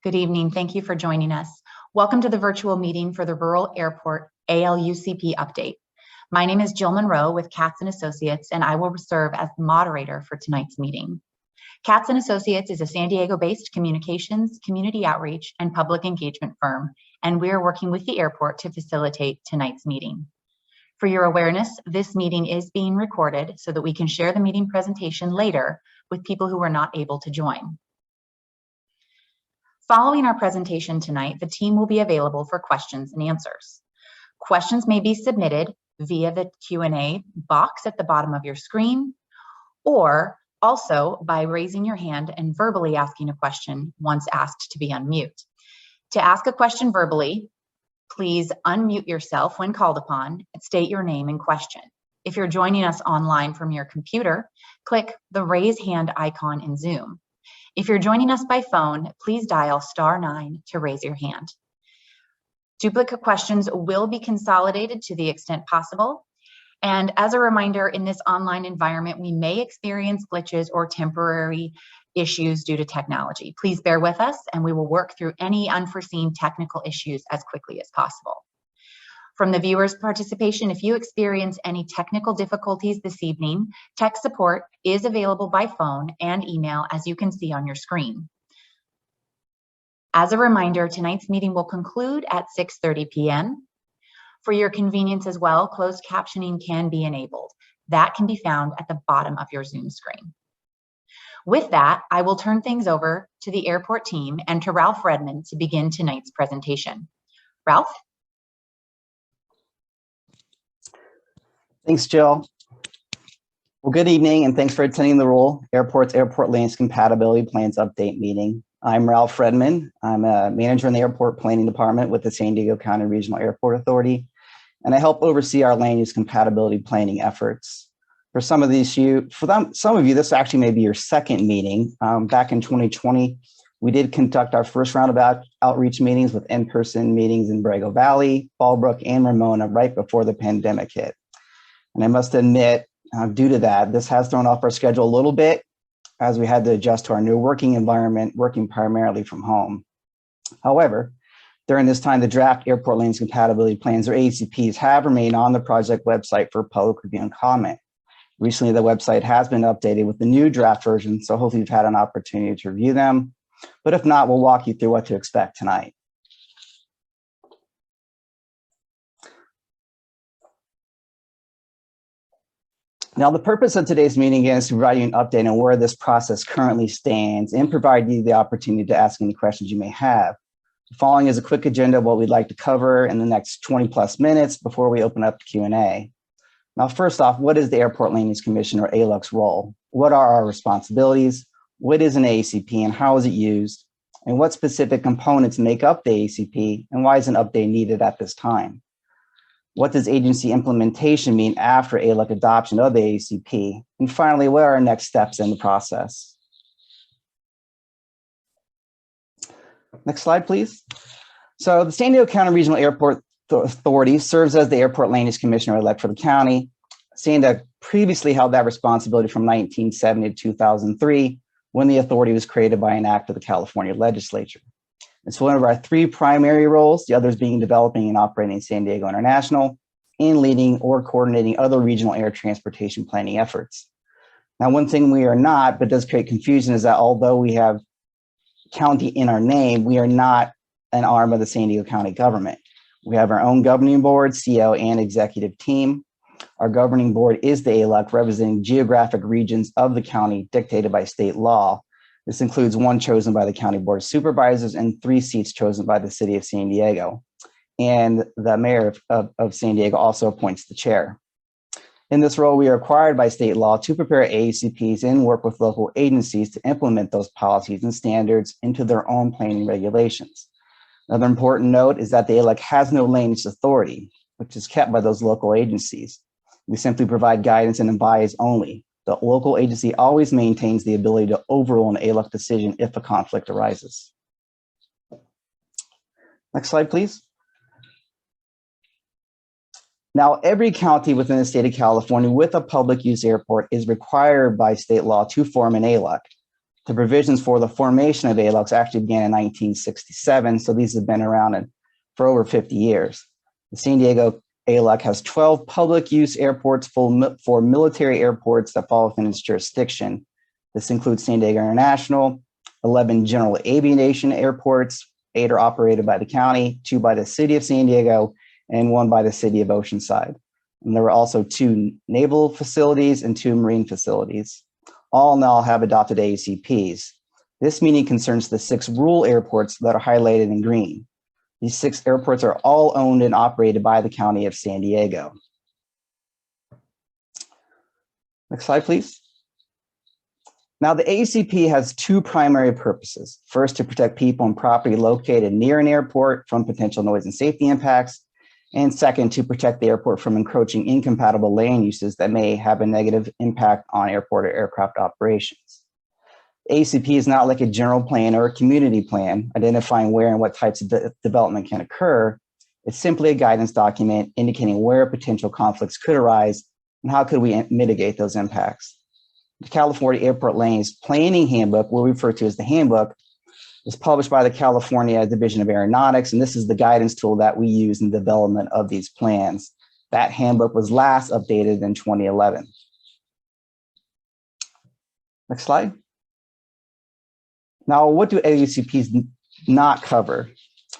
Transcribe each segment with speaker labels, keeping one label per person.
Speaker 1: Good evening. Thank you for joining us. Welcome to the virtual meeting for the Rural Airport ALUCP update. My name is Jill Monroe with Katz & Associates, and I will serve as the moderator for tonight's meeting. Katz & Associates is a San Diego-based communications, community outreach, and public engagement firm, and we are working with the airport to facilitate tonight's meeting. For your awareness, this meeting is being recorded so that we can share the meeting presentation later with people who were not able to join. Following our presentation tonight, the team will be available for questions and answers. Questions may be submitted via the Q&A box at the bottom of your screen, or also by raising your hand and verbally asking a question once asked to be unmute. To ask a question verbally, please unmute yourself when called upon and state your name and question. If you're joining us online from your computer, click the raise hand icon in Zoom. If you're joining us by phone, please dial *9 to raise your hand. Duplicate questions will be consolidated to the extent possible. And as a reminder, in this online environment, we may experience glitches or temporary issues due to technology. Please bear with us, and we will work through any unforeseen technical issues as quickly as possible. From the viewers' participation, if you experience any technical difficulties this evening, tech support is available by phone and email, as you can see on your screen. As a reminder, tonight's meeting will conclude at 6:30 p.m. For your convenience as well, closed captioning can be enabled. That can be found at the bottom of your Zoom screen. With that, I will turn things over to the airport team and to Ralph Redmond to begin tonight's presentation. Ralph?
Speaker 2: Thanks, Jill. Well, good evening, and thanks for attending the Rural Airport's Airport Lanes Compatibility Plans Update meeting. I'm Ralph Redmond. I'm a manager in the Airport Planning Department with the San Diego County Regional Airport Authority, and I help oversee our land use compatibility planning efforts. For some of you, this actually may be your second meeting. Back in 2020, we did conduct our first round of outreach meetings with in-person meetings in Borrego Valley, Fallbrook, and Ramona right before the pandemic hit. And I must admit, due to that, this has thrown off our schedule a little bit as we had to adjust to our new working environment, working primarily from home. However, during this time, the draft Airport Lanes Compatibility Plans, or ALUCPs, have remained on the project website for public review and comment. Recently, the website has been updated with the new draft version, so hopefully you've had an opportunity to review them. But if not, we'll walk you through what to expect tonight. Now, the purpose of today's meeting is to provide you an update on where this process currently stands and provide you the opportunity to ask any questions you may have. The following is a quick agenda of what we'd like to cover in the next 20+ minutes before we open up the Q&A. Now, first off, what is the Airport Land Use Commission, or ALUC's, role? What are our responsibilities? What is an ALUCP and how is it used? And what specific components make up the ALUCP, and why is an update needed at this time? What does agency implementation mean after ALUC adoption of the ALUCP? And finally, what are our next steps in the process? Next slide, please. So the San Diego County Regional Airport Authority serves as the Airport Land Use Commissioner elect for the county. San Diego previously held that responsibility from 1970 to 2003, when the authority was created by an act of the California legislature. It's one of our three primary roles, the others being developing and operating San Diego International and leading or coordinating other regional air transportation planning efforts. Now, one thing we are not, but does create confusion, is that although we have county in our name, we are not an arm of the San Diego County government. We have our own governing board, CO, and executive team. Our governing board is the ALUC, representing geographic regions of the county dictated by state law. This includes one chosen by the County Board of Supervisors and 3 seats chosen by the City of San Diego. And the Mayor of San Diego also appoints the chair. In this role, we are required by state law to prepare ALUCPs and work with local agencies to implement those policies and standards into their own planning regulations. Another important note is that the ALUC has no land use authority, which is kept by those local agencies. We simply provide guidance and advise only. The local agency always maintains the ability to overrule an ALUC decision if a conflict arises. Next slide, please. Now, every county within the state of California with a public use airport is required by state law to form an ALUC. The provisions for the formation of ALUCs actually began in 1967, so these have been around for over 50 years. The San Diego ALUC has 12 public use airports for military airports that fall within its jurisdiction. This includes San Diego International, 11 general aviation airports, 8 are operated by the county, 2 by the city of San Diego, and 1 by the city of Oceanside. And there were also 2 naval facilities and 2 marine facilities. All now have adopted ALUCPs. This meeting concerns the 6 rural airports that are highlighted in green. These 6 airports are all owned and operated by the county of San Diego. Next slide, please. Now, the ALUCP has 2 primary purposes. First, to protect people and property located near an airport from potential noise and safety impacts. And second, to protect the airport from encroaching incompatible land uses that may have a negative impact on airport or aircraft operations. ALUCP is not like a general plan or a community plan identifying where and what types of development can occur. It's simply a guidance document indicating where potential conflicts could arise and how could we mitigate those impacts. The California Airport Lanes Planning Handbook, what we refer to as the handbook, is published by the California Division of Aeronautics, and this is the guidance tool that we use in the development of these plans. That handbook was last updated in 2011. Next slide. Now, what do ALUCPs not cover?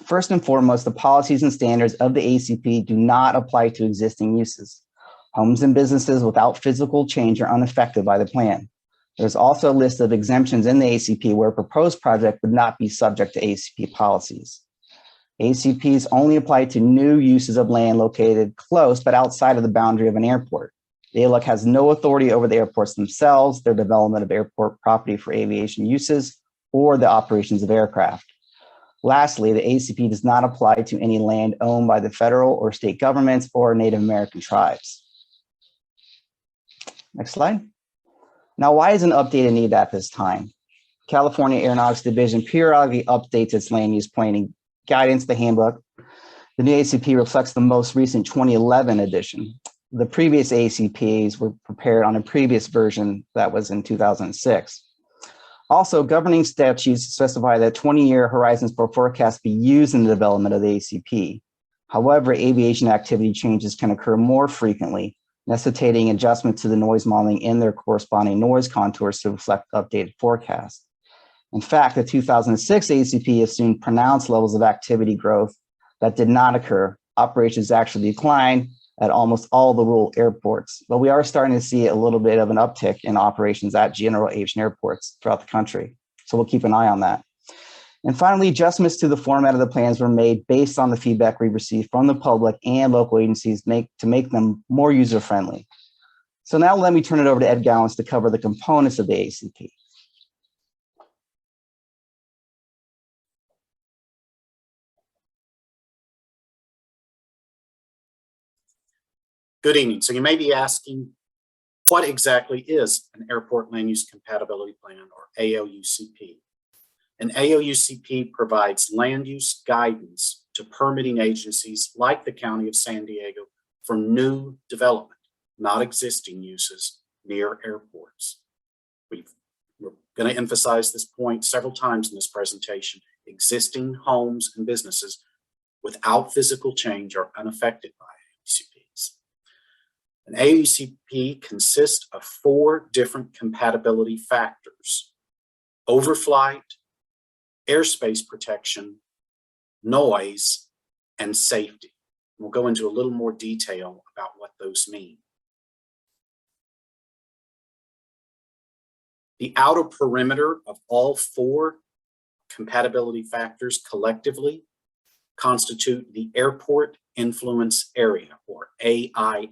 Speaker 2: First and foremost, the policies and standards of the ALUCP do not apply to existing uses. Homes and businesses without physical change are unaffected by the plan. There's also a list of exemptions in the ALUCP where a proposed project would not be subject to ALUCP policies. ALUCPs only apply to new uses of land located close but outside of the boundary of an airport. The ALUC has no authority over the airports themselves, their development of airport property for aviation uses, or the operations of aircraft. Lastly, the ALUCP does not apply to any land owned by the federal or state governments or Native American tribes. Next slide. Now, why is an update needed at this time? California Aeronautics Division periodically updates its land use planning guidance, the handbook. The new ALUCP reflects the most recent 2011 edition. The previous ALUCPs were prepared on a previous version that was in 2006. Also, governing statutes specify that 20-year horizons for forecasts be used in the development of the ALUCP. However, aviation activity changes can occur more frequently, necessitating adjustment to the noise modeling in their corresponding noise contours to reflect updated forecasts. In fact, the 2006 ALUCP assumed pronounced levels of activity growth that did not occur. Operations actually declined at almost all the rural airports, but we are starting to see a little bit of an uptick in operations at general aviation airports throughout the country. So we'll keep an eye on that. And finally, adjustments to the format of the plans were made based on the feedback we received from the public and local agencies to make them more user-friendly. So now let me turn it over to Ed Gowans to cover the components of the ALUCP.
Speaker 3: Good evening. So you may be asking, what exactly is an Airport Land Use Compatibility Plan, or ALUCP? An ALUCP provides land use guidance to permitting agencies like the County of San Diego for new development, not existing uses near airports. We're going to emphasize this point several times in this presentation. Existing homes and businesses without physical change are unaffected by ALUCPs. An ALUCP consists of 4 different compatibility factors: overflight, airspace protection, noise, and safety. We'll go into a little more detail about what those mean. The outer perimeter of all 4 compatibility factors collectively constitute the Airport Influence Area, or AIA.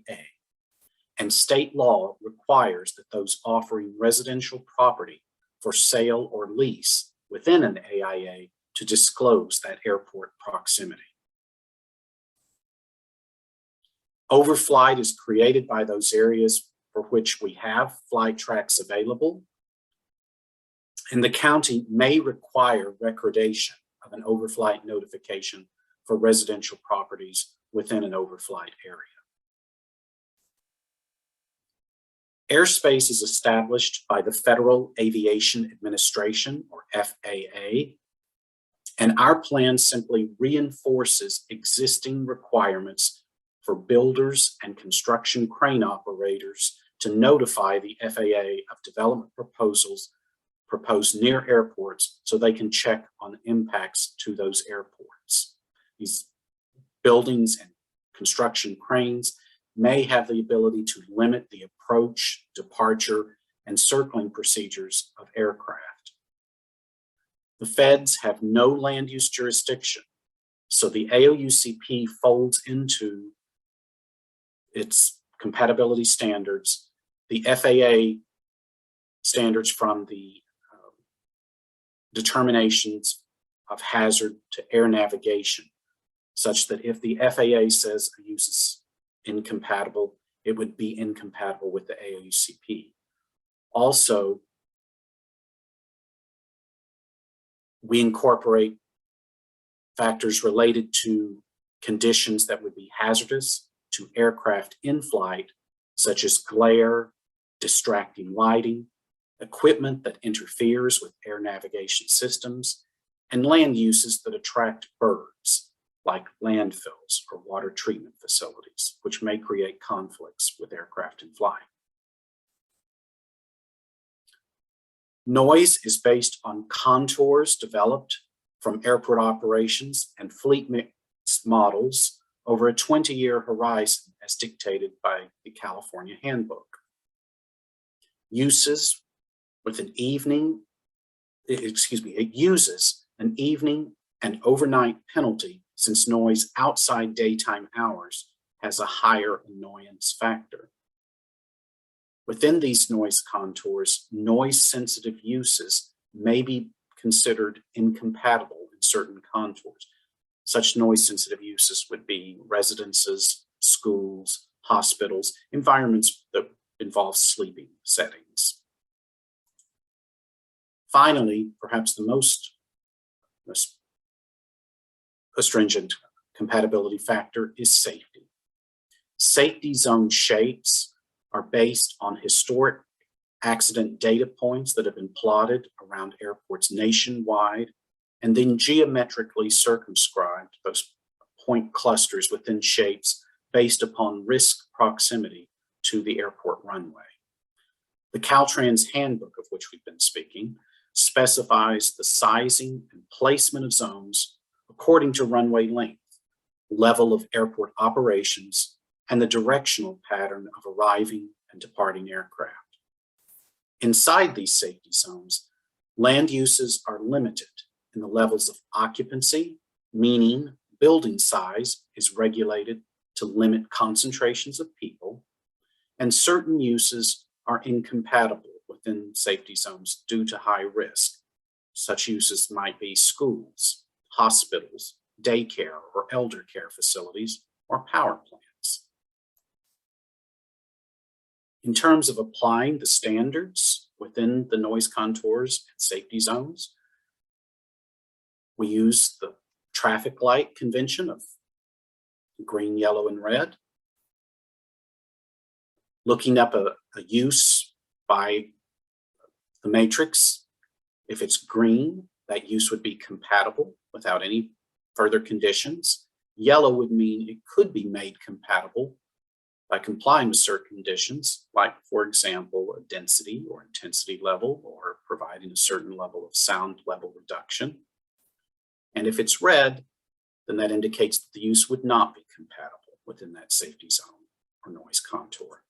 Speaker 3: And state law requires that those offering residential property for sale or lease within an AIA to disclose that airport proximity. Overflight is created by those areas for which we have flight tracks available, and the county may require recordation of an overflight notification for residential properties within an overflight area. Airspace is established by the Federal Aviation Administration, or FAA, and our plan simply reinforces existing requirements for builders and construction crane operators to notify the FAA of development proposals proposed near airports so they can check on impacts to those airports. These buildings and construction cranes may have the ability to limit the approach, departure, and circling procedures of aircraft. The feds have no land use jurisdiction, so the ALUCP folds into its compatibility standards, the FAA standards from the determinations of hazard to air navigation, such that if the FAA says a use is incompatible, it would be incompatible with the ALUCP. Also, we incorporate factors related to conditions that would be hazardous to aircraft in flight, such as glare, distracting lighting, equipment that interferes with air navigation systems, and land uses that attract birds, like landfills or water treatment facilities, which may create conflicts with aircraft in flight. Noise is based on contours developed from airport operations and fleet mix models over a 20-year horizon as dictated by the California Handbook. It uses an evening and overnight penalty since noise outside daytime hours has a higher annoyance factor. Within these noise contours, noise-sensitive uses may be considered incompatible in certain contours. Such noise-sensitive uses would be residences, schools, hospitals, environments that involve sleeping settings. Finally, perhaps the most astringent compatibility factor is safety. Safety zone shapes are based on historic accident data points that have been plotted around airports nationwide, and then geometrically circumscribed those point clusters within shapes based upon risk proximity to the airport runway. The Caltrans handbook, of which we've been speaking, specifies the sizing and placement of zones according to runway length, level of airport operations, and the directional pattern of arriving and departing aircraft. Inside these safety zones, land uses are limited in the levels of occupancy, meaning building size is regulated to limit concentrations of people, and certain uses are incompatible within safety zones due to high risk. Such uses might be schools, hospitals, daycare or elder care facilities, or power plants. In terms of applying the standards within the noise contours and safety zones, we use the traffic light convention of green, yellow, and red. Looking up a use by the matrix, if it's green, that use would be compatible without any further conditions. Yellow would mean it could be made compatible by complying with certain conditions, like, for example, a density or intensity level, or providing a certain level of sound level reduction. And if it's red, then that indicates that the use would not be compatible within that safety zone or noise contour.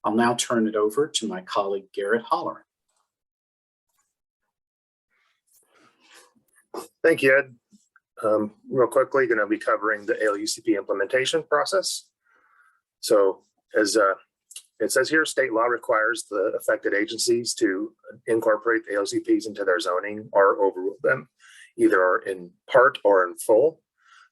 Speaker 3: I'll now turn it over to my colleague, Garrett Holleran.
Speaker 4: Thank you, Ed. Real quickly, going to be covering the ALUCP implementation process. So as it says here, state law requires the affected agencies to incorporate the ALUCPs into their zoning or overrule them, either in part or in full.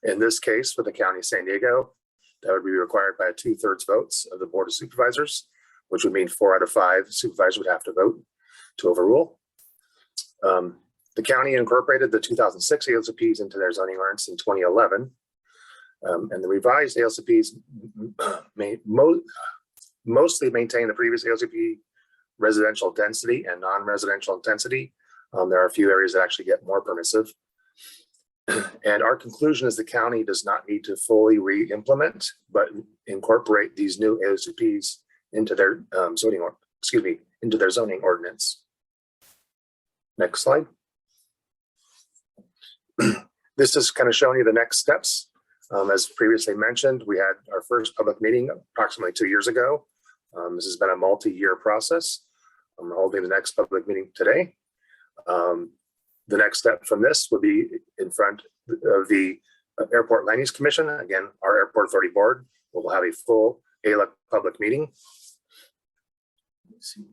Speaker 4: In this case, for the County of San Diego, that would be required by 2/3 votes of the Board of Supervisors, which would mean 4 out of 5 supervisors would have to vote to overrule. The county incorporated the 2006 ALUCPs into their zoning ordinance in 2011. And the revised ALUCPs mostly maintain the previous ALUCP residential density and non-residential intensity. There are a few areas that actually get more permissive. And our conclusion is the county does not need to fully re-implement, but incorporate these new ALUCPs into their into their zoning ordinance. Next slide. This is kind of showing you the next steps. As previously mentioned, we had our first public meeting approximately 2 years ago. This has been a multi-year process. I'm holding the next public meeting today. The next step from this would be in front of the Airport Land Use Commission. Again, our Airport Authority Board will have a full ALUC public meeting. Let's see.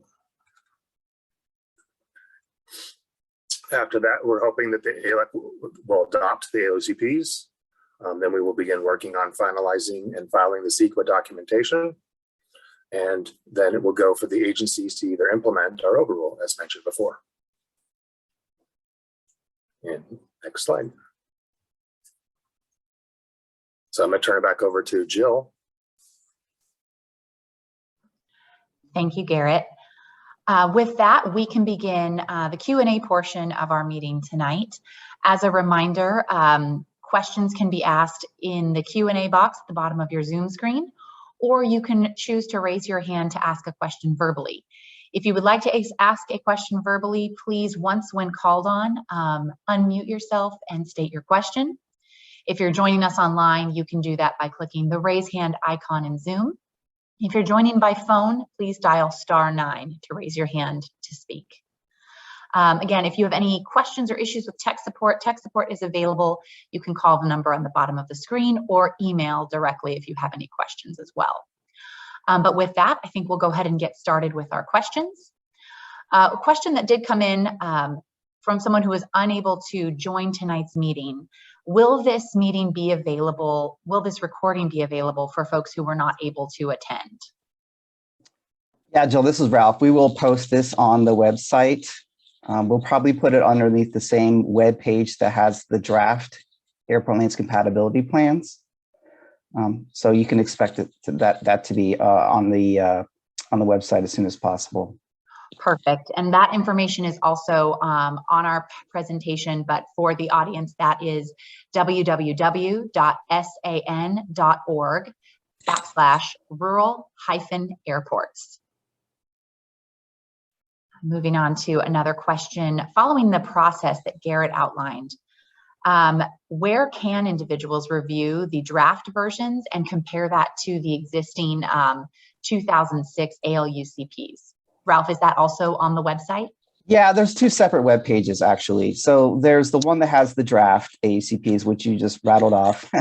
Speaker 4: After that, we're hoping that the ALUC will adopt the ALUCPs. Then we will begin working on finalizing and filing the CEQA documentation. And then it will go for the agencies to either implement or overrule, as mentioned before. And next slide. So I'm going to turn it back over to Jill.
Speaker 1: Thank you, Garrett. With that, we can begin the Q&A portion of our meeting tonight. As a reminder, questions can be asked in the Q&A box at the bottom of your Zoom screen, or you can choose to raise your hand to ask a question verbally. If you would like to ask a question verbally, please, once when called on, unmute yourself and state your question. If you're joining us online, you can do that by clicking the raise hand icon in Zoom. If you're joining by phone, please dial *9 to raise your hand to speak. Again, if you have any questions or issues with tech support is available. You can call the number on the bottom of the screen or email directly if you have any questions as well. But with that, I think we'll go ahead and get started with our questions. A question that did come in from someone who was unable to join tonight's meeting. Will this meeting be available? Will this recording be available for folks who were not able to attend?
Speaker 2: Yeah, Jill, this is Ralph. We will post this on the website. We'll probably put it underneath the same web page that has the draft Airport Lanes compatibility plans. So you can expect that to be on the website as soon as possible.
Speaker 1: Perfect. And that information is also on our presentation, but for the audience, that is www.san.org/rural-airports. Moving on to another question. Following the process that Garrett outlined, where can individuals review the draft versions and compare that to the existing 2006 ALUCPs? Ralph, is that also on the website?
Speaker 2: Yeah, there's two separate web pages, actually. So there's the one that has the draft AUCPs, which you just rattled off,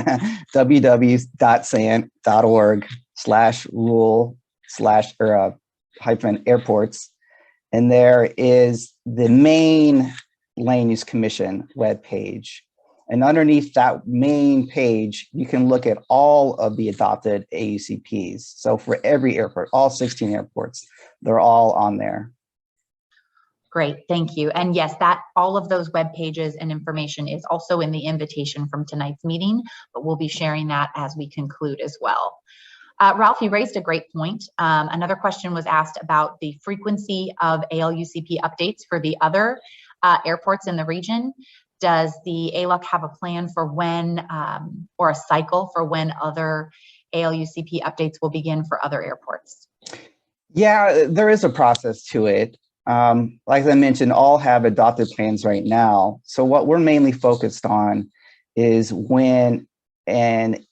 Speaker 2: www.san.org/rural/airports. And there is the main Land Use Commission webpage. And underneath that main page, you can look at all of the adopted AUCPs. So for every airport, all 16 airports, they're all on there.
Speaker 1: Great, thank you. And yes, all of those web pages and information is also in the invitation from tonight's meeting, but we'll be sharing that as we conclude as well. Ralph, you raised a great point. Another question was asked about the frequency of ALUCP updates for the other airports in the region. Does the ALUC have a plan for when, or a cycle for when other ALUCP updates will begin for other airports?
Speaker 2: Yeah, there is a process to it. Like I mentioned, all have adopted plans right now. So what we're mainly focused on is when an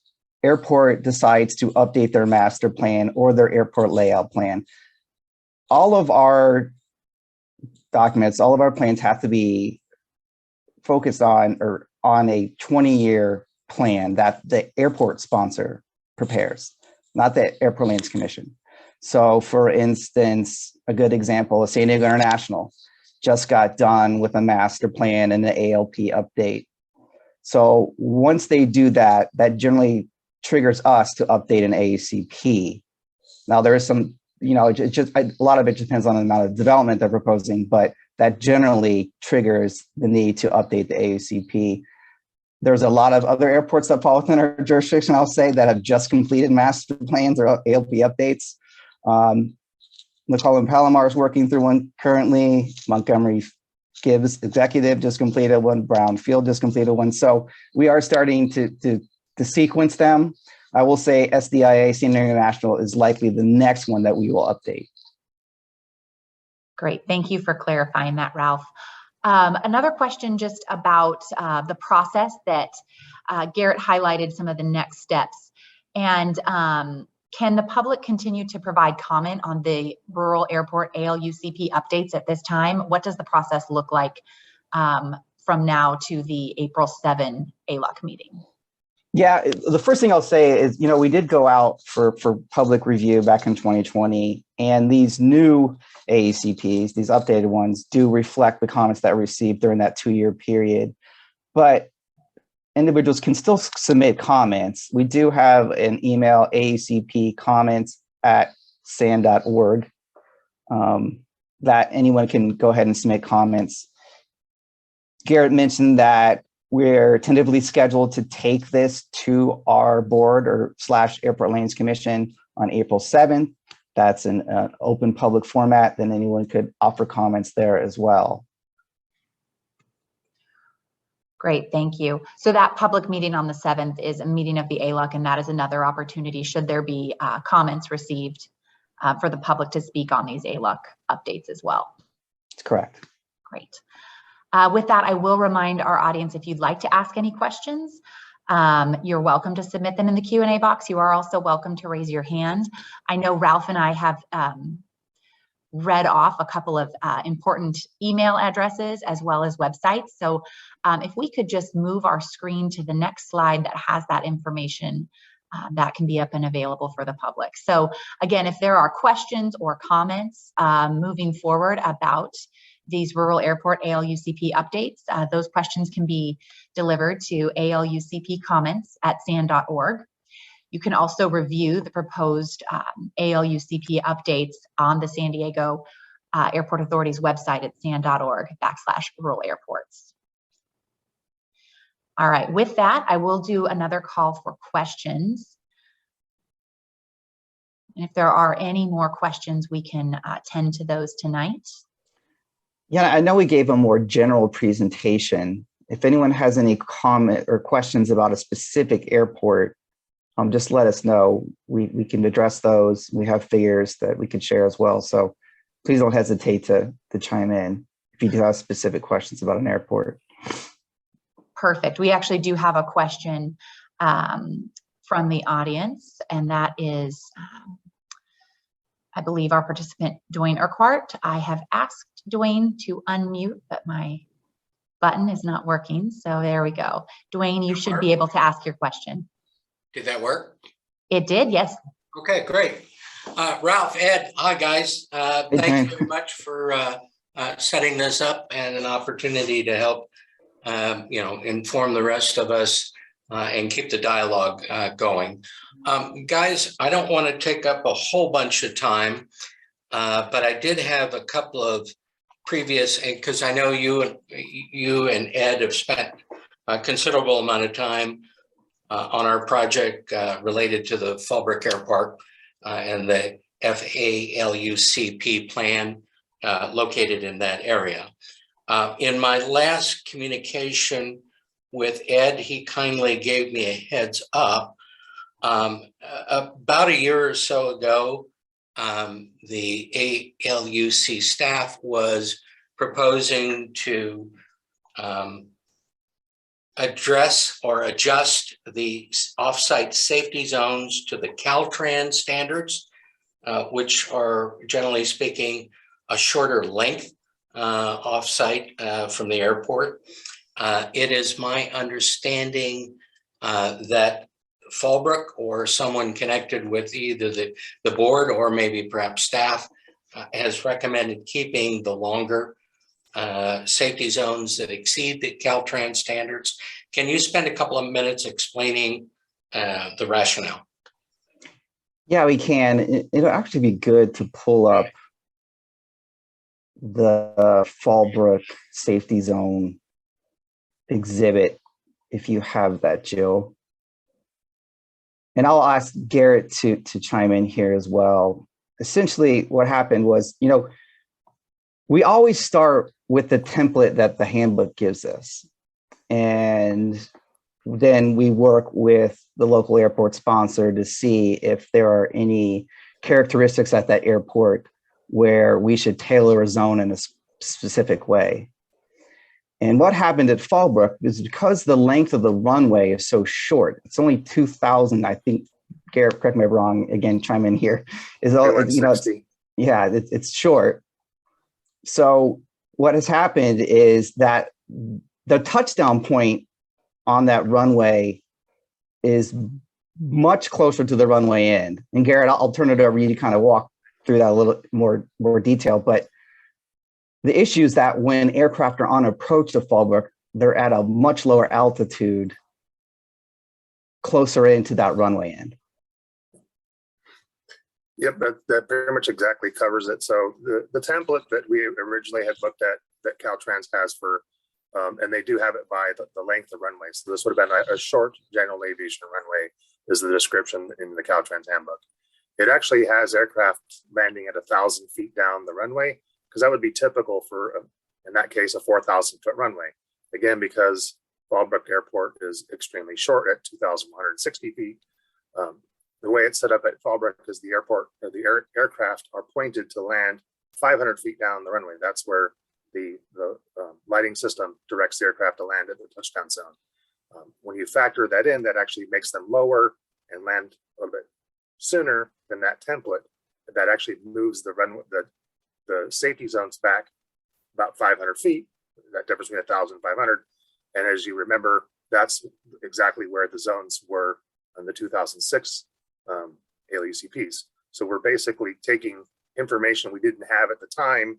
Speaker 2: airport decides to update their master plan or their airport layout plan. All of our documents, all of our plans have to be focused on a 20-year plan that the airport sponsor prepares, not the Airport Lanes Commission. So for instance, a good example is San Diego International just got done with a master plan and the ALP update. So once they do that, that generally triggers us to update an AUCP. Now there is some, a lot of it depends on the amount of development they're proposing, but that generally triggers the need to update the AUCP. There's a lot of other airports that fall within our jurisdiction, I'll say, that have just completed master plans or ALP updates. McCollum Palomar is working through one currently. Montgomery Gibbs Executive just completed one. Brown Field just completed one. So we are starting to sequence them. I will say SDIA Senior International is likely the next one that we will update.
Speaker 1: Great, thank you for clarifying that, Ralph. Another question just about the process that Garrett highlighted some of the next steps. And can the public continue to provide comment on the rural airport ALUCP updates at this time? What does the process look like from now to the April 7 ALUC meeting?
Speaker 2: Yeah, the first thing I'll say is, we did go out for public review back in 2020, and these new AECPs, these updated ones, do reflect the comments that were received during that 2-year period. But individuals can still submit comments. We do have an email, alucpcomments@san.org, that anyone can go ahead and submit comments. Garrett mentioned that we're tentatively scheduled to take this to our board or / Airport Lanes Commission on April 7th. That's an open public format, then anyone could offer comments there as well.
Speaker 1: Great, thank you. So that public meeting on the 7th is a meeting of the ALUC, and that is another opportunity should there be comments received for the public to speak on these ALUC updates as well.
Speaker 2: That's correct.
Speaker 1: Great. With that, I will remind our audience, if you'd like to ask any questions, you're welcome to submit them in the Q&A box. You are also welcome to raise your hand. I know Ralph and I have read off a couple of important email addresses as well as websites. So if we could just move our screen to the next slide that has that information, that can be up and available for the public. So again, if there are questions or comments moving forward about these rural airport ALUCP updates, those questions can be delivered to alucpcomments@san.org. You can also review the proposed ALUCP updates on the San Diego Airport Authority's website at san.org/rural airports. All right, with that, I will do another call for questions. And if there are any more questions, we can tend to those tonight.
Speaker 2: Yeah, I know we gave a more general presentation. If anyone has any comment or questions about a specific airport, just let us know. We can address those. We have figures that we can share as well. So please don't hesitate to chime in if you do have specific questions about an airport.
Speaker 1: Perfect. We actually do have a question from the audience, and that is, I believe, our participant, Dwayne Urquhart. I have asked Dwayne to unmute, but my button is not working. So there we go. Dwayne, you should be able to ask your question.
Speaker 5: Did that work?
Speaker 1: It did, yes.
Speaker 5: Okay, great. Ralph, Ed, hi guys. Thanks very much for setting this up and an opportunity to help inform the rest of us and keep the dialogue going. Guys, I don't want to take up a whole bunch of time, but I did have a couple of previous, because I know you and Ed have spent a considerable amount of time on our project related to the Fallbrook Airport and the FALUCP plan located in that area. In my last communication with Ed, he kindly gave me a heads up. About a year or so ago, the ALUC staff was proposing to address or adjust the offsite safety zones to the Caltrans standards, which are, generally speaking, a shorter length offsite from the airport. It is my understanding that Fallbrook or someone connected with either the board or maybe perhaps staff has recommended keeping the longer safety zones that exceed the Caltrans standards. Can you spend a couple of minutes explaining the rationale?
Speaker 2: Yeah, we can. It'll actually be good to pull up the Fallbrook safety zone exhibit if you have that, Jill. And I'll ask Garrett to chime in here as well. essentially what happened was, we always start with the template that the handbook gives us. And then we work with the local airport sponsor to see if there are any characteristics at that airport where we should tailor a zone in a specific way. And what happened at Fallbrook is because the length of the runway is so short, it's only 2,000, I think, Garrett, correct me if I'm wrong, again, chime in here, is all, it's short. So what has happened is that the touchdown point on that runway is much closer to the runway end. And Garrett, I'll turn it over to you to kind of walk through that a little more detail. But the issue is that when aircraft are on approach to Fallbrook, they're at a much lower altitude, closer into that runway end.
Speaker 4: Yep, that pretty much exactly covers it. So the template that we originally had looked at that Caltrans has for, and they do have it by the length of runway. So this would have been a short general aviation runway is the description in the Caltrans handbook. It actually has aircraft landing at 1,000 feet down the runway, because that would be typical for, in that case, a 4,000-foot runway. Again, because Fallbrook Airport is extremely short at 2,160 feet. The way it's set up at Fallbrook is the airport, or the aircraft are pointed to land 500 feet down the runway. That's where the lighting system directs the aircraft to land at the touchdown zone. When you factor that in, that actually makes them lower and land a little bit sooner than that template. That actually moves the runway, the safety zones back about 500 feet. That difference between 1,000 and 500. And as you remember, that's exactly where the zones were in the 2006 ALUCPs. So we're basically taking information we didn't have at the time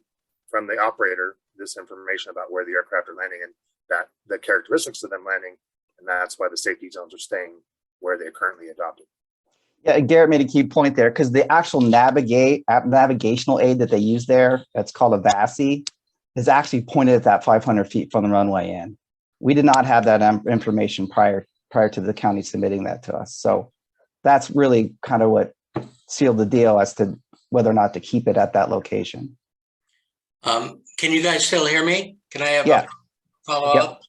Speaker 4: from the operator, this information about where the aircraft are landing and that the characteristics of them landing, and that's why the safety zones are staying where they're currently adopted.
Speaker 2: Yeah, Garrett made a key point there, because the actual navigational aid that they use there, that's called a VASI, is actually pointed at that 500 feet from the runway in. We did not have that information prior to the county submitting that to us. So that's really kind of what sealed the deal as to whether or not to keep it at that location.
Speaker 5: Can you guys still hear me? Can I have
Speaker 2: a
Speaker 5: follow-up?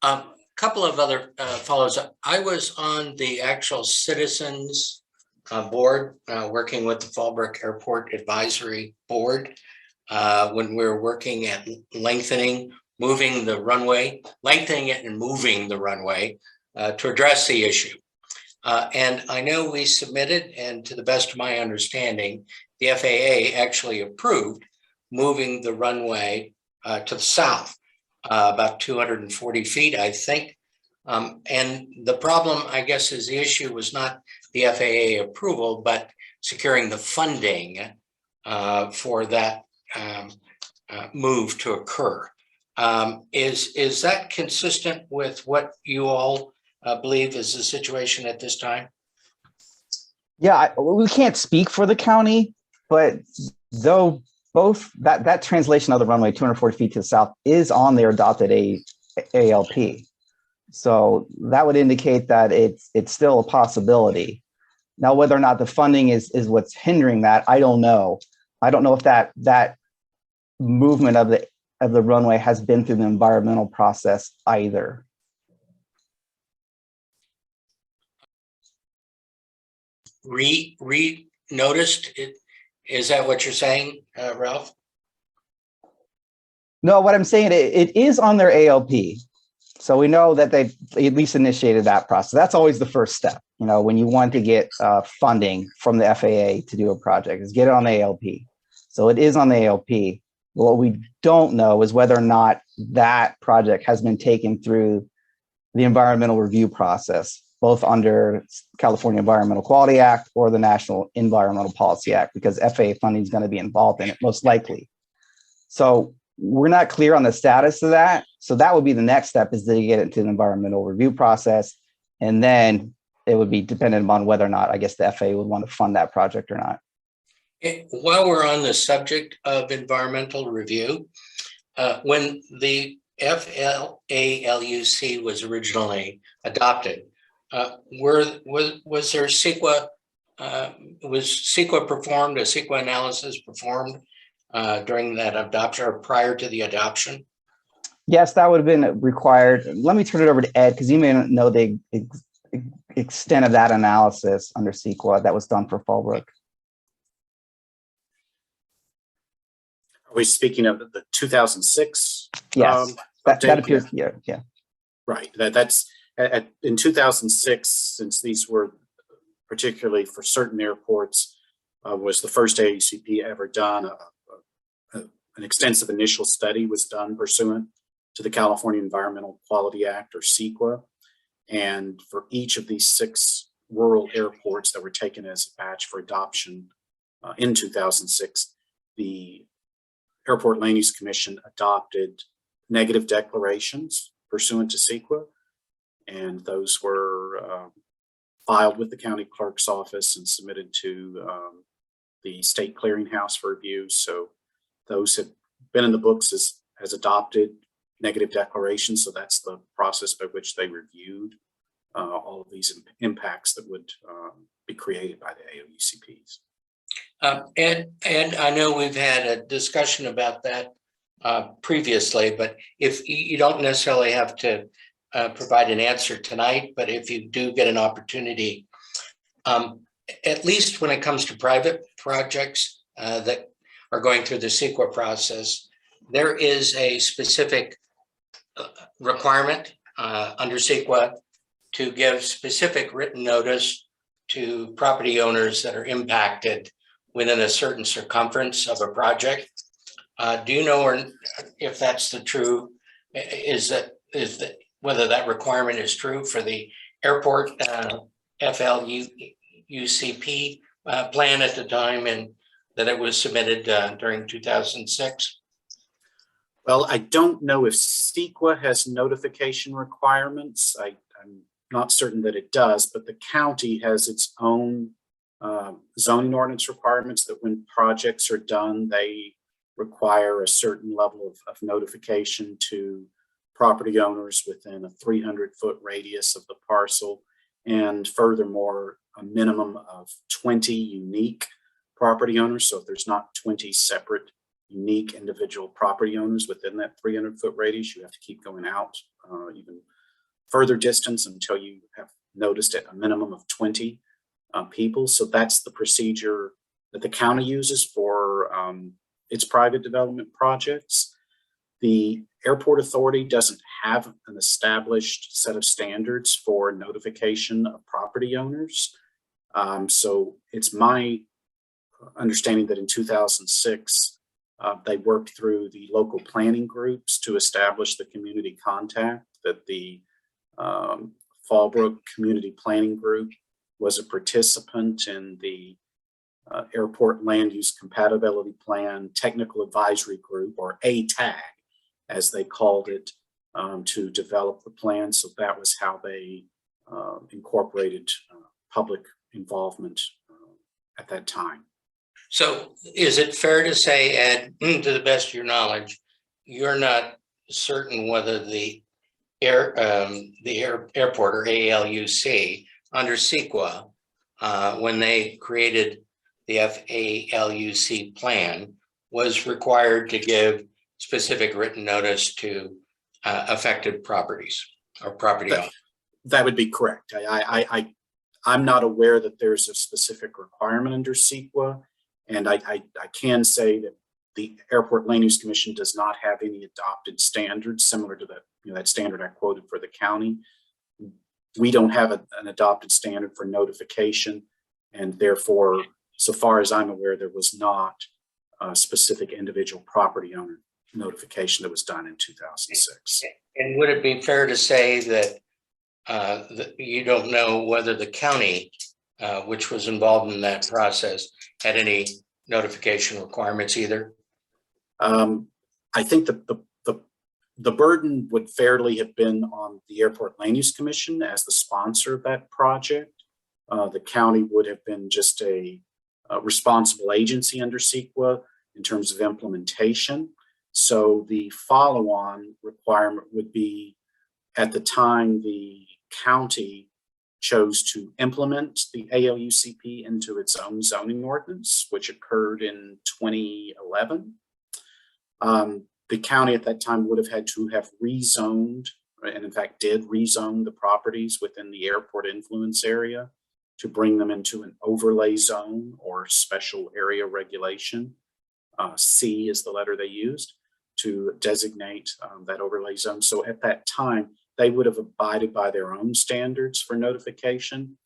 Speaker 5: A couple of other follows up. I was on the actual citizens board working with the Fallbrook Airport Advisory Board when we were working at moving the runway, lengthening it and moving the runway to address the issue. And I know we submitted, and to the best of my understanding, the FAA actually approved moving the runway to the south, about 240 feet, I think. And the problem, I guess, is the issue was not the FAA approval, but securing the funding for that move to occur. Is that consistent with what you all believe is the situation at this time?
Speaker 2: Yeah, we can't speak for the county, but though both that translation of the runway 240 feet to the south is on their adopted ALP. So that would indicate that it's still a possibility. Now, whether or not the funding is what's hindering that, I don't know. I don't know if that movement of the runway has been through the environmental process either.
Speaker 5: Noticed it. Is that what you're saying, Ralph?
Speaker 2: No, what I'm saying, it is on their ALP. So we know that they've at least initiated that process. That's always the first step, when you want to get funding from the FAA to do a project, is get it on the ALP. So it is on the ALP. What we don't know is whether or not that project has been taken through the environmental review process, both under California Environmental Quality Act or the National Environmental Policy Act, because FAA funding is going to be involved in it, most likely. So we're not clear on the status of that. So that would be the next step, is to get it to the environmental review process. And then it would be dependent upon whether or not, I guess, the FAA would want to fund that project or not.
Speaker 5: While we're on the subject of environmental review, when the FALUC was originally adopted, was there CEQA was CEQA performed, a CEQA analysis performed during that adoption or prior to the adoption?
Speaker 2: Yes, that would have been required. Let me turn it over to Ed because you may not know the extent of that analysis under CEQA that was done for Fallbrook.
Speaker 3: Are we speaking of the 2006?
Speaker 2: Yes, that
Speaker 3: update?
Speaker 2: appears. Yeah.
Speaker 3: Right. That's in 2006, since these were particularly for certain airports, was the first ALUCP ever done. An extensive initial study was done pursuant to the California Environmental Quality Act, or CEQA. And for each of these 6 rural airports that were taken as a batch for adoption in 2006, the Airport Land Use Commission adopted negative declarations pursuant to CEQA. And those were filed with the county clerk's office and submitted to the state clearinghouse for review. So those have been in the books as adopted negative declarations. So that's the process by which they reviewed all of these impacts that would be created by the ALUCPs.
Speaker 5: And I know we've had a discussion about that previously, but if you don't necessarily have to provide an answer tonight, but if you do get an opportunity, at least when it comes to private projects that are going through the CEQA process, there is a specific requirement under CEQA to give specific written notice to property owners that are impacted within a certain circumference of a project. Do you know if that's the true? Is that whether that requirement is true for the airport FLUCP plan at the time, and that it was submitted during 2006?
Speaker 3: Well, I don't know if CEQA has notification requirements. I'm not certain that it does, but the county has its own zoning ordinance requirements that when projects are done, they require a certain level of notification to property owners within a 300-foot radius of the parcel. And furthermore, a minimum of 20 unique property owners. So if there's not 20 separate unique individual property owners within that 300-foot radius, you have to keep going out even further distance until you have noticed at a minimum of 20 people. So that's the procedure that the county uses for its private development projects. The airport authority doesn't have an established set of standards for notification of property owners. So it's my understanding that in 2006, they worked through the local planning groups to establish the community contact, that the Fallbrook Community Planning Group was a participant in the Airport Land Use Compatibility Plan Technical Advisory Group, or ATAG, as they called it, to develop the plan. So that was how they incorporated public involvement at that time.
Speaker 5: So is it fair to say, Ed, to the best of your knowledge, you're not certain whether the airport, or ALUC, under CEQA, when they created the FALUC plan, was required to give specific written notice to affected properties or property owners?
Speaker 3: That would be correct. I'm not aware that there's a specific requirement under CEQA, and I can say that the Airport Land Use Commission does not have any adopted standards similar to that standard I quoted for the county. We don't have an adopted standard for notification, and therefore, so far as I'm aware, there was not a specific individual property owner notification that was done in 2006.
Speaker 5: And would it be fair to say that you don't know whether the county, which was involved in that process, had any notification requirements either?
Speaker 3: I think that the burden would fairly have been on the Airport Land Use Commission as the sponsor of that project. The county would have been just a responsible agency under CEQA in terms of implementation. So the follow-on requirement would be, at the time the county chose to implement the ALUCP into its own zoning ordinance, which occurred in 2011. The county at that time would have had to have rezoned, and in fact did rezone the properties within the airport influence area to bring them into an overlay zone or special area regulation. C is the letter they used to designate that overlay zone. So at that time, they would have abided by their own standards for notification.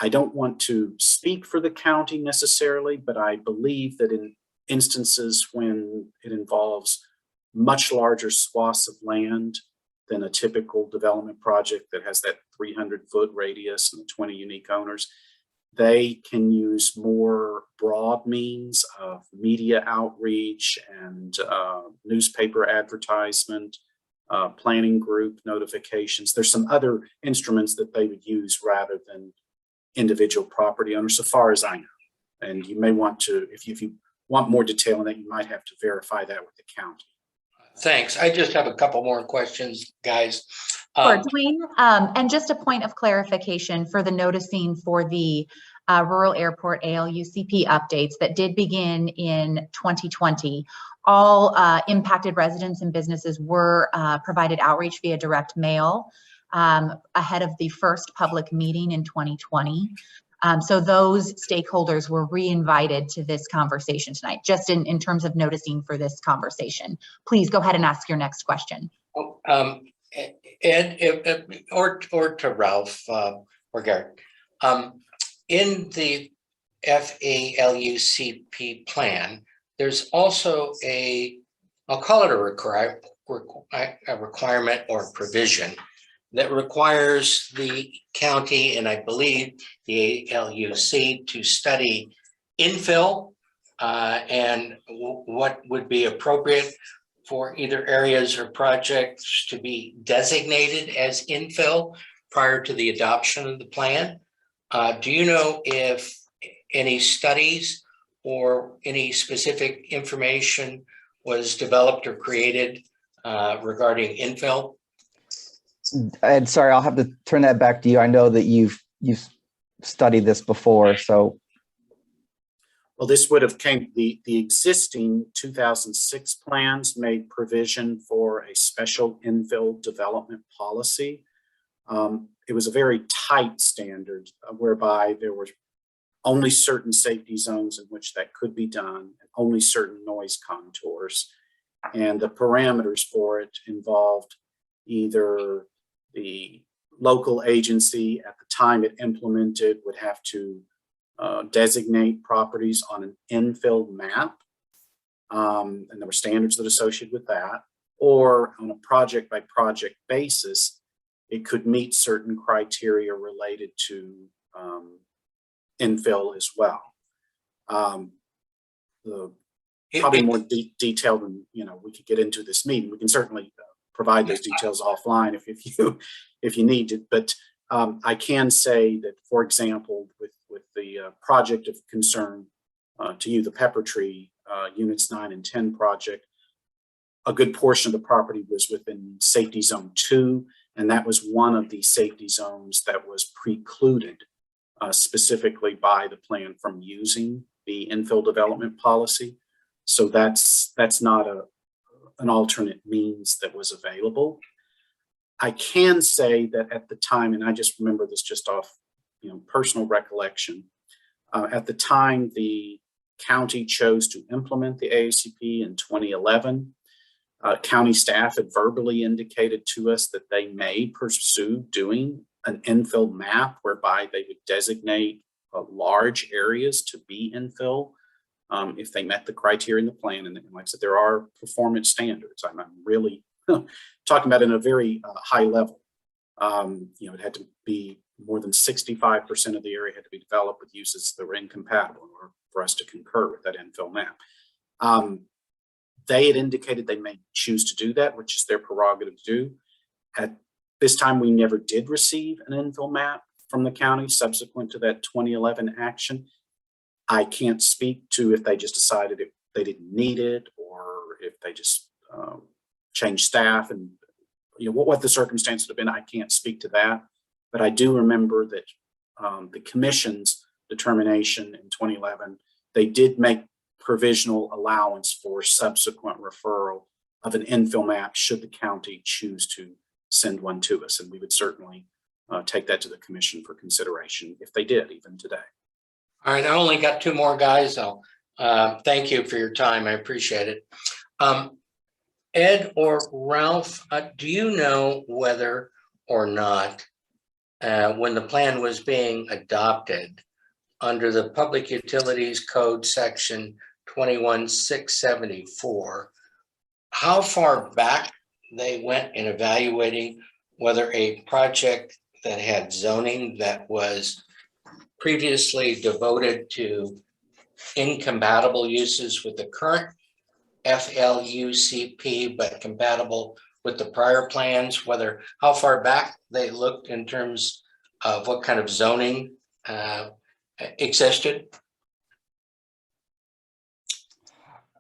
Speaker 3: I don't want to speak for the county necessarily, but I believe that in instances when it involves much larger swaths of land than a typical development project that has that 300-foot radius and 20 unique owners, they can use more broad means of media outreach and newspaper advertisement, planning group notifications. There's some other instruments that they would use rather than individual property owners, so far as I know. And you may want to, if you want more detail on that, you might have to verify that with the county.
Speaker 5: Thanks. I just have a couple more questions, guys.
Speaker 1: Sure, Dwayne, and just a point of clarification for the noticing for the rural airport ALUCP updates that did begin in 2020. All impacted residents and businesses were provided outreach via direct mail ahead of the first public meeting in 2020. So those stakeholders were re-invited to this conversation tonight, just in terms of noticing for this conversation. Please go ahead and ask your next question.
Speaker 5: Ed, or to Ralph or Gary, in the FALUCP plan, there's also I'll call it a requirement or provision that requires the county, and I believe the ALUC, to study infill and what would be appropriate for either areas or projects to be designated as infill prior to the adoption of the plan. Do you know if any studies or any specific information was developed or created regarding infill?
Speaker 2: Ed, sorry, I'll have to turn that back to you. I know that you've studied this before, so.
Speaker 3: Well, this would have the existing 2006 plans made provision for a special infill development policy. It was a very tight standard whereby there were only certain safety zones in which that could be done, and only certain noise contours. And the parameters for it involved either the local agency at the time it implemented would have to designate properties on an infill map, and there were standards that associated with that, or on a project by project basis, it could meet certain criteria related to infill as well. Probably more detailed than we could get into this meeting. We can certainly provide those details offline if you need it. But I can say that, for example, with the project of concern to you, the Pepper Tree Units 9 and 10 project, a good portion of the property was within Safety Zone 2, and that was one of the safety zones that was precluded specifically by the plan from using the infill development policy. So that's not an alternate means that was available. I can say that at the time, and I just remember this just off personal recollection, at the time the county chose to implement the ALUCP in 2011, county staff had verbally indicated to us that they may pursue doing an infill map whereby they would designate large areas to be infill if they met the criteria in the plan. And like I said, there are performance standards. I'm really talking about in a very high level. It had to be more than 65% of the area had to be developed with uses that were incompatible in order for us to concur with that infill map. They had indicated they may choose to do that, which is their prerogative to do. At this time, we never did receive an infill map from the county subsequent to that 2011 action. I can't speak to if they just decided they didn't need it, or if they just changed staff, and what the circumstances have been. I can't speak to that. but I do remember that the commission's determination in 2011, they did make provisional allowance for subsequent referral of an infill map should the county choose to send one to us. And we would certainly take that to the commission for consideration if they did, even today.
Speaker 5: All right, I only got two more guys, so thank you for your time. I appreciate it. Ed or Ralph, do you know whether or not when the plan was being adopted under the Public Utilities Code section 21674, how far back they went in evaluating whether a project that had zoning that was previously devoted to incompatible uses with the current FLUCP, but compatible with the prior plans, whether how far back they looked in terms of what kind of zoning existed?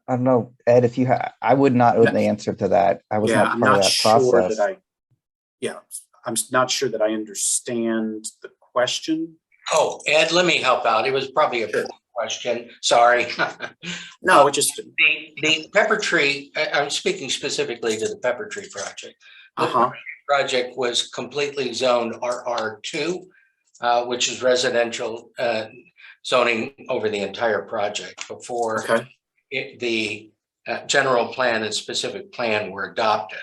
Speaker 2: I don't know, Ed, if you I would not know the answer to that. I was not
Speaker 3: I'm
Speaker 2: part of
Speaker 3: not
Speaker 2: that
Speaker 3: sure
Speaker 2: process.
Speaker 3: that I'm not sure that I understand the question.
Speaker 5: Oh, Ed, let me help out. It was probably a question. Sorry.
Speaker 3: No, it just
Speaker 5: the Pepper Tree, I'm speaking specifically to the Pepper Tree project. The Pepper Tree project was completely zoned RR2, which is residential zoning over the entire project before the general plan and specific plan were adopted.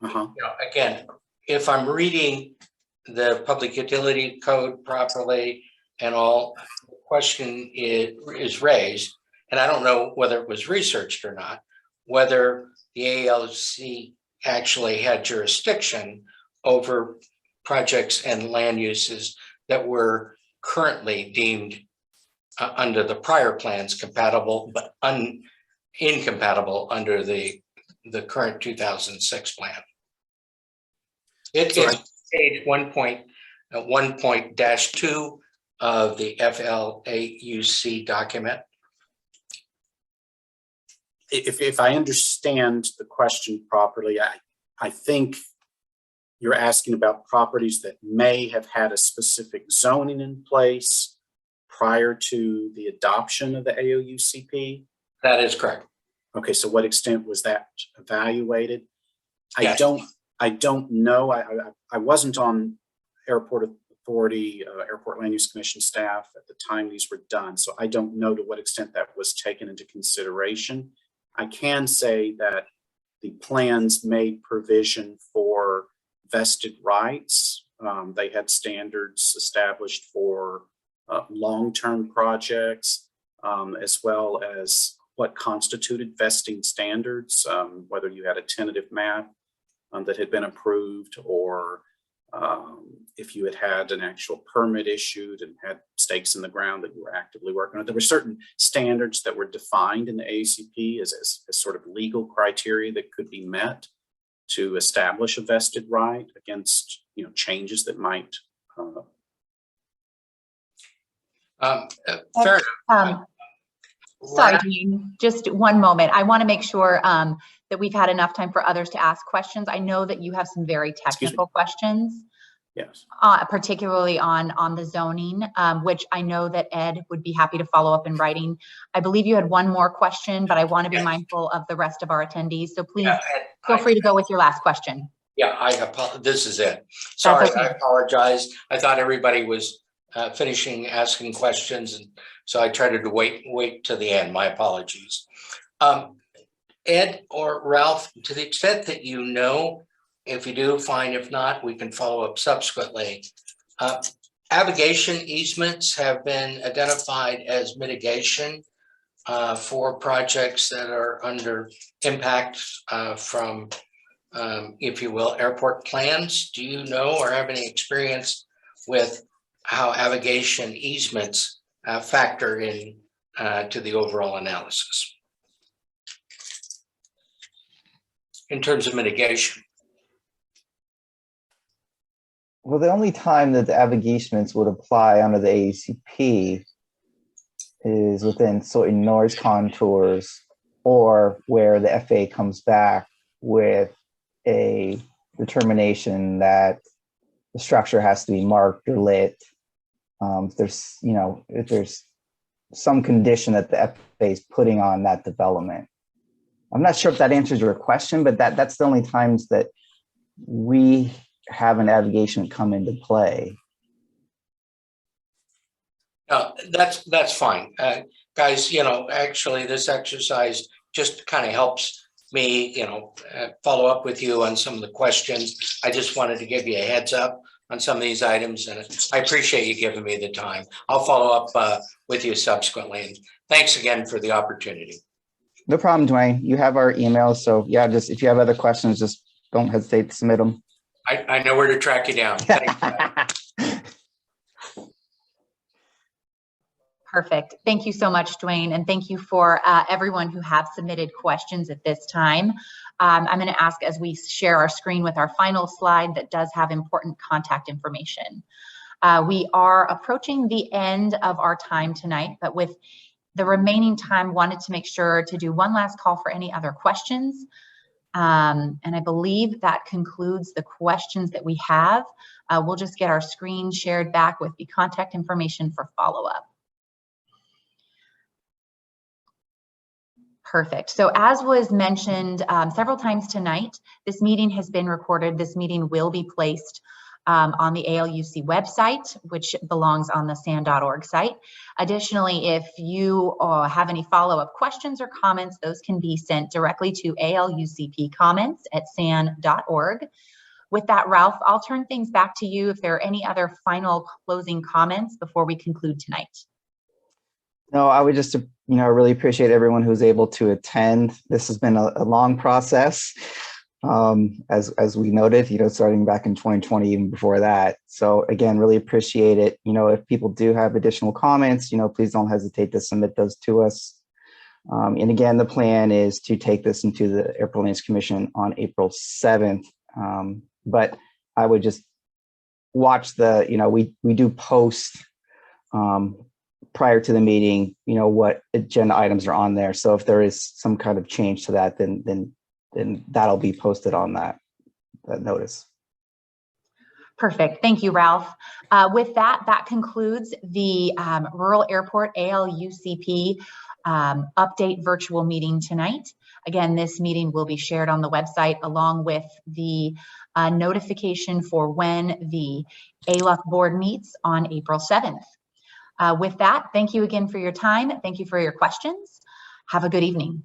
Speaker 5: You know, again, if I'm reading the Public Utility Code properly and all, the question is raised, and I don't know whether it was researched or not, whether the ALUC actually had jurisdiction over projects and land uses that were currently deemed under the prior plans compatible, but incompatible under the current 2006 plan. It's page 1.1.-2 of the FLAUC document.
Speaker 3: If I understand the question properly, I think you're asking about properties that may have had a specific zoning in place prior to the adoption of the ALUCP.
Speaker 5: That is correct.
Speaker 3: Okay, so what extent was that evaluated?
Speaker 5: Yes.
Speaker 3: I don't know. I wasn't on Airport Authority, Airport Land Use Commission staff at the time these were done, so I don't know to what extent that was taken into consideration. I can say that the plans made provision for vested rights. They had standards established for long-term projects, as well as what constituted vesting standards, whether you had a tentative map that had been approved, or if you had an actual permit issued and had stakes in the ground that you were actively working on. There were certain standards that were defined in the ALUCP as sort of legal criteria that could be met to establish a vested right against, changes that might.
Speaker 5: Fair enough.
Speaker 1: Sorry, Dean, just one moment. I want to make sure that we've had enough time for others to ask questions. I know that you have some very technical questions.
Speaker 3: Yes.
Speaker 1: Particularly on the zoning, which I know that Ed would be happy to follow up in writing. I believe you had one more question, but I want to be mindful of the rest of our attendees. So please feel free to go with your last question.
Speaker 5: Yeah, this is it. Sorry,
Speaker 1: okay.
Speaker 5: I apologize. I thought everybody was finishing asking questions, and so I tried to wait to the end. My apologies. Ed or Ralph, to the extent that you know, if you do, fine. If not, we can follow up subsequently. Abrogation easements have been identified as mitigation for projects that are under impact from, if you will, airport plans. Do you know or have any experience with how abrogation easements factor in to the overall analysis in terms of mitigation?
Speaker 2: Well, the only time that the abrogation would apply under the ALUCP is within certain noise contours, or where the FAA comes back with a determination that the structure has to be marked or lit. If there's some condition that the FAA is putting on that development. I'm not sure if that answers your question, but that's the only times that we have a navigation come into play.
Speaker 5: That's fine. Guys, actually this exercise just kind of helps me, follow up with you on some of the questions. I just wanted to give you a heads up on some of these items, and I appreciate you giving me the time. I'll follow up with you subsequently. And thanks again for the opportunity.
Speaker 2: No problem, Dwayne. You have our email, so yeah, just if you have other questions, just don't hesitate to submit them.
Speaker 5: I know where to track you down. Thanks.
Speaker 1: Perfect. Thank you so much, Dwayne. And thank you for everyone who have submitted questions at this time. I'm going to ask as we share our screen with our final slide that does have important contact information. We are approaching the end of our time tonight, but with the remaining time, wanted to make sure to do one last call for any other questions. And I believe that concludes the questions that we have. We'll just get our screen shared back with the contact information for follow-up. Perfect. So as was mentioned several times tonight, this meeting has been recorded. This meeting will be placed on the ALUC website, which belongs on the SAN.org site. Additionally, if you have any follow-up questions or comments, those can be sent directly to alucpcomments@san.org. With that, Ralph, I'll turn things back to you if there are any other final closing comments before we conclude tonight.
Speaker 2: No, I would just, really appreciate everyone who's able to attend. This has been a long process, as we noted, starting back in 2020, even before that. So again, really appreciate it. If people do have additional comments, please don't hesitate to submit those to us. And again, the plan is to take this into the Airport Lands Commission on April 7th. But I would just watch we do post prior to the meeting, what agenda items are on there. So if there is some kind of change to that, then that'll be posted on that notice.
Speaker 1: Perfect. Thank you, Ralph. With that concludes the Rural Airport ALUCP update virtual meeting tonight. Again, this meeting will be shared on the website along with the notification for when the ALUC board meets on April 7th. With that, thank you again for your time. Thank you for your questions. Have a good evening.